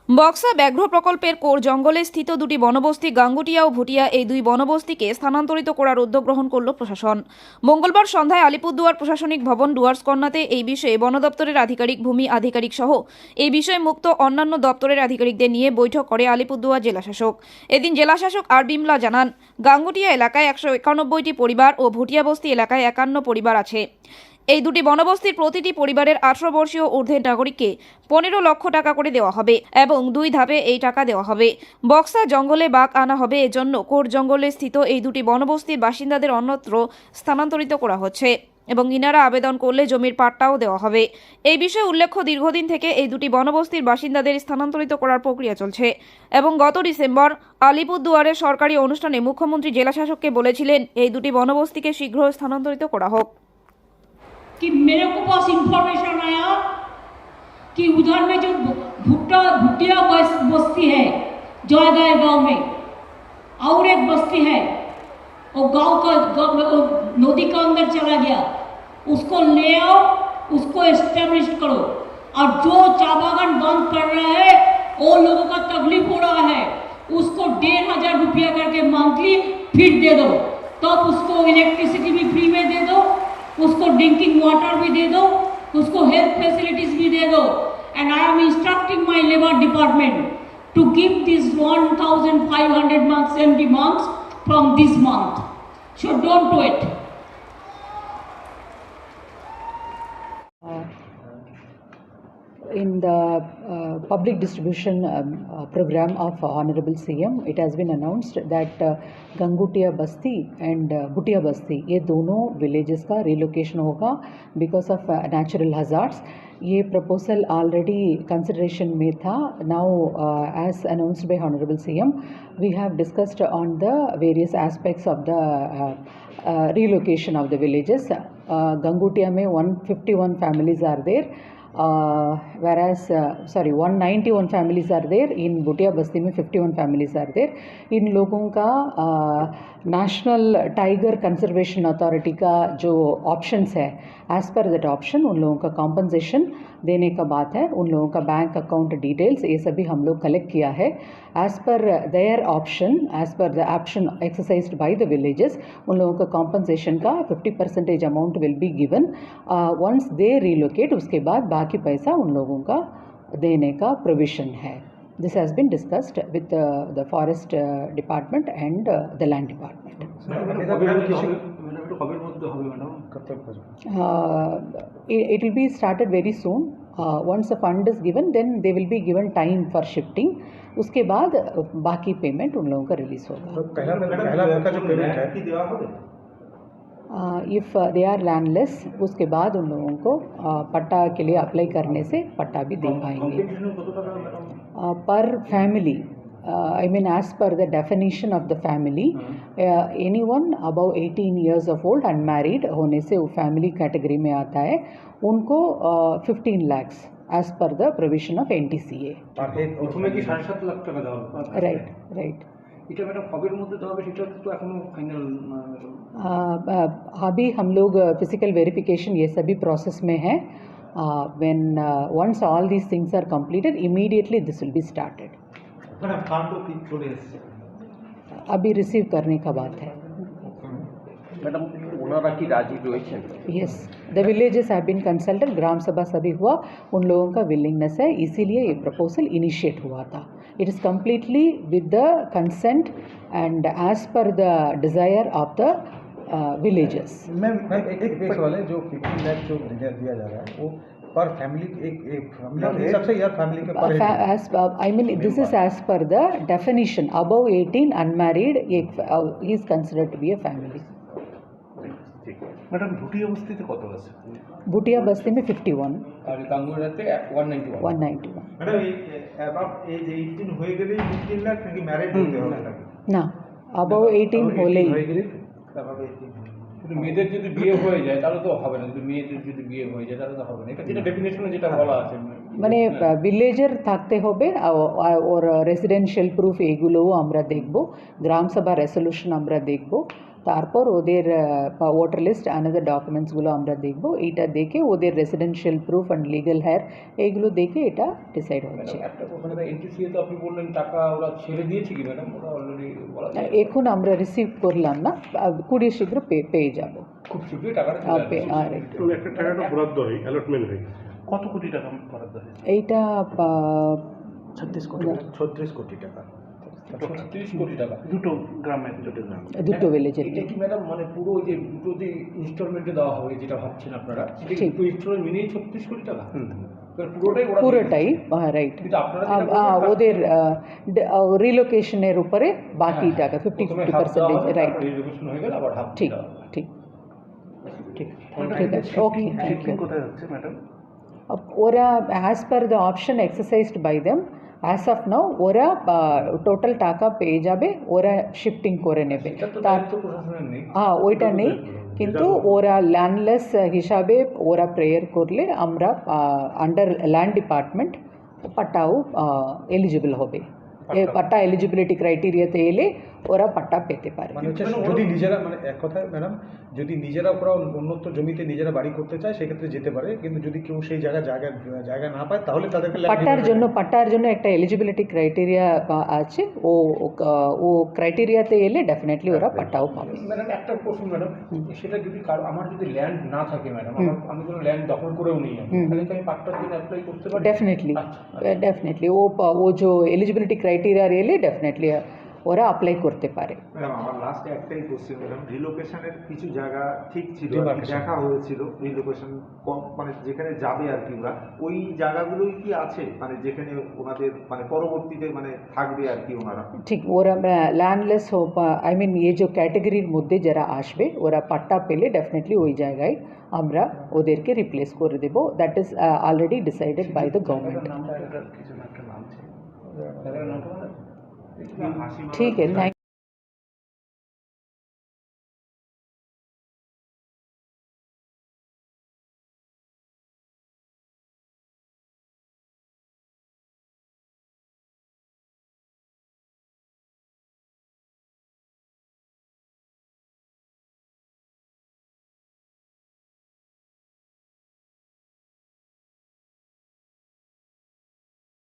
বক্সা ব্যাঘ্র প্রকল্পের কোর জঙ্গলে স্থিত দুটি বনবস্তি গাঙ্গুটিয়া ও ভুটিয়া এই দুই বনবস্তিকে স্থানান্তরিত করার উদ্যোগ গ্রহণ করল প্রশাসন। মঙ্গলবার সন্ধ্যায় আলিপুরদুয়ার প্রশাসনিক ভবন ডুয়ার্স কর্নাতে এই বিষয়ে বন দপ্তরের আধিকারিক, ভূমি আধিকারিক সহ এই বিষয়ে মুক্ত অন্যান্য দপ্তরের আধিকারিকদের নিয়ে বৈঠক করে আলিপুরদুয়ার জেলাশাসক। এদিন জেলাশাসক আর বিমলা জানান, গাঙ্গুটিয়া এলাকায় 191টি পরিবার ও ভুটিয়া বস্তি এলাকায় 51 পরিবার আছে। এই দুটি বনবস্তির প্রতিটি পরিবারের 18 বর্ষীয় ঊর্ধ্বের নাগরিককে 15 লক্ষ টাকা করে দেওয়া হবে এবং 2 ধাপে এই টাকা দেওয়া হবে। বক্সা জঙ্গলে বাঘ আনা হবে, এজন্য কোর জঙ্গলে স্থিত এই দুটি বনবস্তির বাসিন্দাদের অন্যত্র স্থানান্তরিত করা হচ্ছে এবং ইনারা আবেদন করলে জমির পাট্টাও দেওয়া হবে। এই বিষয়ে উল্লেখ্য, দীর্ঘদিন থেকে এই দুটি বনবস্তির বাসিন্দাদের স্থানান্তরিত করার প্রক্রিয়া চলছে এবং গত ডিসেম্বর আলিপুরদুয়ারের সরকারি অনুষ্ঠানে মুখ্যমন্ত্রী জেলাশাসককে বলেছিলেন এই দুটি বনবস্তিকে শীঘ্র স্থানান্তরিত করা হোক। कि मेरे को पास इंफॉर्मेशन आया कि उधर में जो भुटिया बस्ती है जयगाय गांव में, और एक बस्ती है वो गांव का नदी का अंदर चला गया, उसको ले आओ, उसको एस्टेब्लिश करो। और जो चा बागान बंद कर रहा है वो लोगों का तकलीफ हो रहा है, उसको 1500 रुपया करके मंथली फिर दे दो, तब उसको इलेक्ट्रिसिटी भी फ्री में दे दो, उसको ड्रिंकिंग वाटर भी दे दो, उसको हेल्थ फैसिलिटीज भी दे दो। And I am instructing my labour department to give this 1500 months empty months from this month, so don't wait. In the public distribution program of Honorable CM, it has been announced that Gangutia Basti and Bhutia Basti, ये दोनों villages का relocation होगा because of natural hazards. ये proposal already consideration में था. Now, as announced by Honorable CM, we have discussed on the various aspects of the relocation of the villages. Gangutia में 151 families are there. Whereas 191 families are there. In Bhutia Basti में 51 families are there. इन लोगों का national tiger conservation authority का जो options है, as पर that option उन लोगों का कॉम्पनसेशन देने का बात है. उन लोगों का बैंक अकाउंट डिटेल्स ये सभी हम लोग कलेक्ट किया है. As per their option, as per the option exercised by the villages, उन लोगों का कॉम्पनसेशन का 50% amount will be given once they relocate. उसके बाद बाकी पैसा उन लोगों का देने का प्रोविजन है. This has been discussed with the forest department and the land department. It will be started very soon. Once the fund is given, then they will be given time for shifting. उसके बाद बाकी payment उन लोगों का release होगा. If they are landless, उसके बाद उन लोगों को पट्टा के लिए अप्लाई करने से पट्टा भी दे पाएंगे. पर family, I mean as per the definition of the family, anyone above 18 years of old unmarried होने से वो family category में आता है. उनको 15 lakhs as per the provision of NTCA. প্রথমে কি 7.5 লাখ টাকা দেওয়া হবে? Right, right. এটা ম্যাডাম কবের মধ্যে দেওয়া হবে সেটা তো এখনো ফাইনাল अभी हम लोग फिजिकल वेरिफिकेशन ये सभी प्रोसेस में है. When once all these things are completed, immediately this will be started. अभी रिसीव करने का बात है. मैडम ओनारा की राजी रही. Yes, the villages have been consulted. ग्राम सभा सभी हुआ, उन लोगों का विलिंगनेस है, इसीलिए ये प्रपोजल इनिशिएट हुआ था. It is completely with the consent and as per the desire of the villages. Ma'am एक बेस वाले जो 15 लाख जो दिया जा रहा है वो पर फैमिली एक फैमिली के हिसाब से या फैमिली के पर as I mean this is as per the definition. Above 18 unmarried he is considered to be a family. Madam Bhutia বস্তিতে কত আছে? भुटिया बस्ती में 51 और गांगुराते 191. 191. ম্যাডাম এই যে 18 হয়ে গেলে 15 লাখ নাকি ম্যারিড হতে হবে নাকি? না, above 18 হলেই তারপরে 18 কিন্তু মেয়েদের যদি বিয়ে হয়ে যায় তাহলে তো হবে না. যদি মেয়েদের যদি বিয়ে হয়ে যায় তাহলে তো হবে না. এটা যেটা ডেফিনেশনে যেটা বলা আছে মানে ভিলেজের থাকতে হবে ওর রেসিডেন্সিয়াল প্রুফ এগুলোও আমরা দেখব, গ্রামসভা রেসলিউশন আমরা দেখব, তারপর ওদের ওয়াটার লিস্ট আনাদার ডকুমেন্টসগুলো আমরা দেখব। এইটা দেখে ওদের residential proof and legal heir এইগুলো দেখে এটা ডিসাইড হচ্ছে। একটা ওখানে এনটিসিএ তো আপনি বললেন টাকা ওরা ছেড়ে দিয়েছে কি ম্যাডাম, ওরা অলরেডি বলা যায় এখন আমরা রিসিভ করলাম না, খুবই শীঘ্র পেয়ে যাব। খুব শীঘ্রই টাকাটা চলে আসবে। একটা টাকাটা বরাদ্দ হয়, অ্যালটমেন্ট হয়। কত কোটি টাকা বরাদ্দ হয়? এইটা 36 কোটি টাকা 30 কোটি টাকা দুটো গ্রামের দুটো ভিলেজের। এটা কি ম্যাডাম মানে পুরো ওই যে দুটো যে ইনস্টলমেন্টে দেওয়া হবে যেটা ভাবছেন আপনারা, সেটা ঠিক। দুটো ইনস্টলমেন্ট মিলিয়ে 36 কোটি টাকা? তাহলে পুরোটাই ওরা পুরোটাই রাইট। কিন্তু আপনারা যেটা বলছেন, ওদের রিলোকেশনের উপরে বাকি টাকা প্রথমে 50% রাইট। রিলোকেশন হয়ে গেল আবার হাফ ঠিক ঠিক ঠিক ঠিক আছে, ওকে, থ্যাংক ইউ। কোথায় হচ্ছে ম্যাডাম? ওরা as per the option exercised by them as of now ওরা টোটাল টাকা পেয়ে যাবে, ওরা শিফটিং করে নেবে। এটা তো তার দায়িত্ব প্রশাসনের নেই। ওইটা নেই, কিন্তু ওরা ল্যান্ডলেস হিসাবে ওরা প্রেয়ার করলে আমরা আন্ডার ল্যান্ড ডিপার্টমেন্ট পাট্টাও এলিজিবল হবে। পাট্টা এলিজিবিলিটি ক্রাইটেরিয়াতে এলে ওরা পাট্টা পেতে পারে। মানে হচ্ছে যদি নিজেরা, মানে এক কথায় ম্যাডাম, যদি নিজেরা ওরা অন্যত্র জমিতে নিজেরা বাড়ি করতে চায় সেক্ষেত্রে যেতে পারে, কিন্তু যদি কেউ সেই জায়গা না পায় তাহলে তাদেরকে পাট্টার জন্য একটা এলিজিবিলিটি ক্রাইটেরিয়া আছে, ও ক্রাইটেরিয়াতে এলে ডেফিনেটলি ওরা পাট্টাও পাবে। ম্যাডাম একটা প্রশ্ন ম্যাডাম, সেটা যদি আমার যদি ল্যান্ড না থাকে ম্যাডাম, আমি কোনো ল্যান্ড দখল করেও নিই, তাহলে কি আমি পাট্টার জন্য অ্যাপ্লাই করতে পারি? डेफिनेटली वो जो एलिजिबिलिटी क्राइटेरिया এলে ডেফিনেটলি ওরা অ্যাপ্লাই করতে পারে। ম্যাডাম আমার লাস্ট একটাই কোশ্চেন ম্যাডাম, রিলোকেশনের কিছু জায়গা ঠিক ছিল, Demarcation. দেখা হয়েছিল রিলোকেশন মানে যেখানে যাবে আর কি ওরা, ওই জায়গাগুলোই কি আছে মানে যেখানে ওনাদের মানে পরবর্তীতে মানে থাকবে আর কি ওনারা? ঠিক, ওরা ল্যান্ডলেস আই মিন এই যে ক্যাটাগরির মধ্যে যারা আসবে ওরা পাট্টা পেলে ডেফিনেটলি ওই জায়গায় আমরা ওদেরকে রিপ্লেস করে দেব। That is already decided by the government. কিছু একটা নাম ছিল। ঠিক है, थैंक